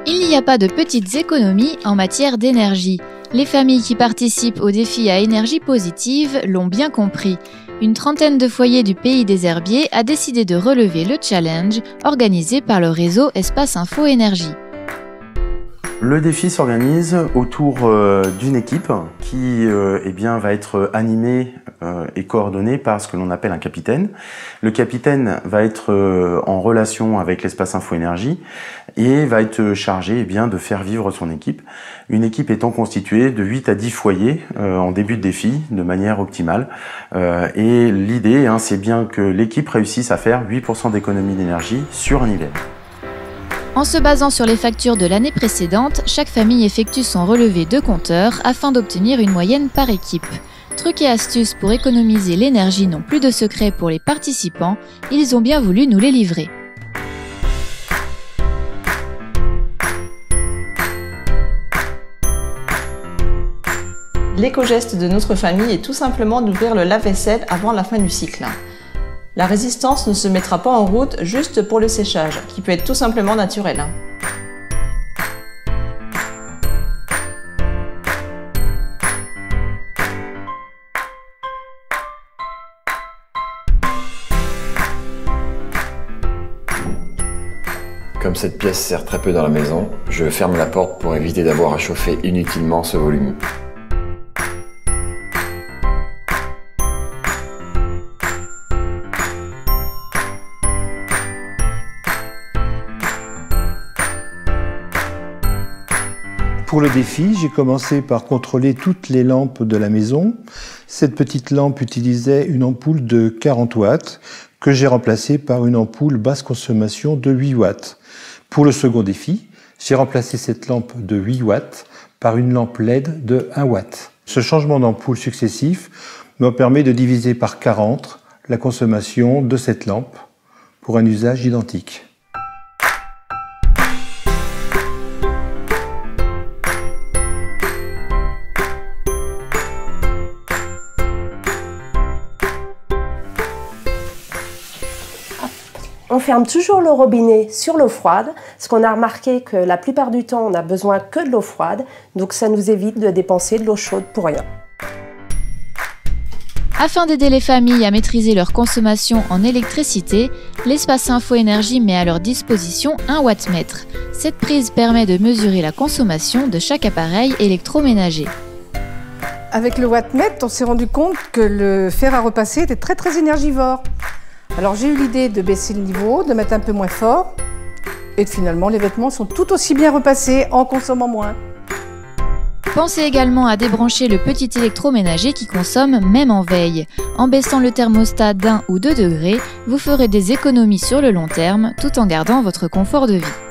Il n'y a pas de petites économies en matière d'énergie. Les familles qui participent au défi à énergie positive l'ont bien compris. Une trentaine de foyers du pays des Herbiers a décidé de relever le challenge organisé par le réseau Espace Info Énergie. Le défi s'organise autour d'une équipe qui va être animée et coordonnée par ce que l'on appelle un capitaine. Le capitaine va être en relation avec l'Espace Info Énergie et va être chargé de faire vivre son équipe. Une équipe étant constituée de 8 à 10 foyers en début de défi de manière optimale. Et l'idée, c'est bien que l'équipe réussisse à faire 8% d'économie d'énergie sur un hiver. En se basant sur les factures de l'année précédente, chaque famille effectue son relevé de compteurs afin d'obtenir une moyenne par équipe. Trucs et astuces pour économiser l'énergie n'ont plus de secret pour les participants, ils ont bien voulu nous les livrer. L'éco-geste de notre famille est tout simplement d'ouvrir le lave-vaisselle avant la fin du cycle. La résistance ne se mettra pas en route juste pour le séchage, qui peut être tout simplement naturel. Comme cette pièce sert très peu dans la maison, je ferme la porte pour éviter d'avoir à chauffer inutilement ce volume. Pour le défi, j'ai commencé par contrôler toutes les lampes de la maison. Cette petite lampe utilisait une ampoule de 40 watts que j'ai remplacée par une ampoule basse consommation de 8 watts. Pour le second défi, j'ai remplacé cette lampe de 8 watts par une lampe LED de 1 watt. Ce changement d'ampoule successif me permet de diviser par 40 la consommation de cette lampe pour un usage identique. On ferme toujours le robinet sur l'eau froide, parce qu'on a remarqué que la plupart du temps, on n'a besoin que de l'eau froide, donc ça nous évite de dépenser de l'eau chaude pour rien. Afin d'aider les familles à maîtriser leur consommation en électricité, l'Espace Info Énergie met à leur disposition un wattmètre. Cette prise permet de mesurer la consommation de chaque appareil électroménager. Avec le wattmètre, on s'est rendu compte que le fer à repasser était très énergivore. Alors j'ai eu l'idée de baisser le niveau, de mettre un peu moins fort, et finalement les vêtements sont tout aussi bien repassés en consommant moins. Pensez également à débrancher le petit électroménager qui consomme même en veille. En baissant le thermostat d'1 ou 2 degrés, vous ferez des économies sur le long terme tout en gardant votre confort de vie.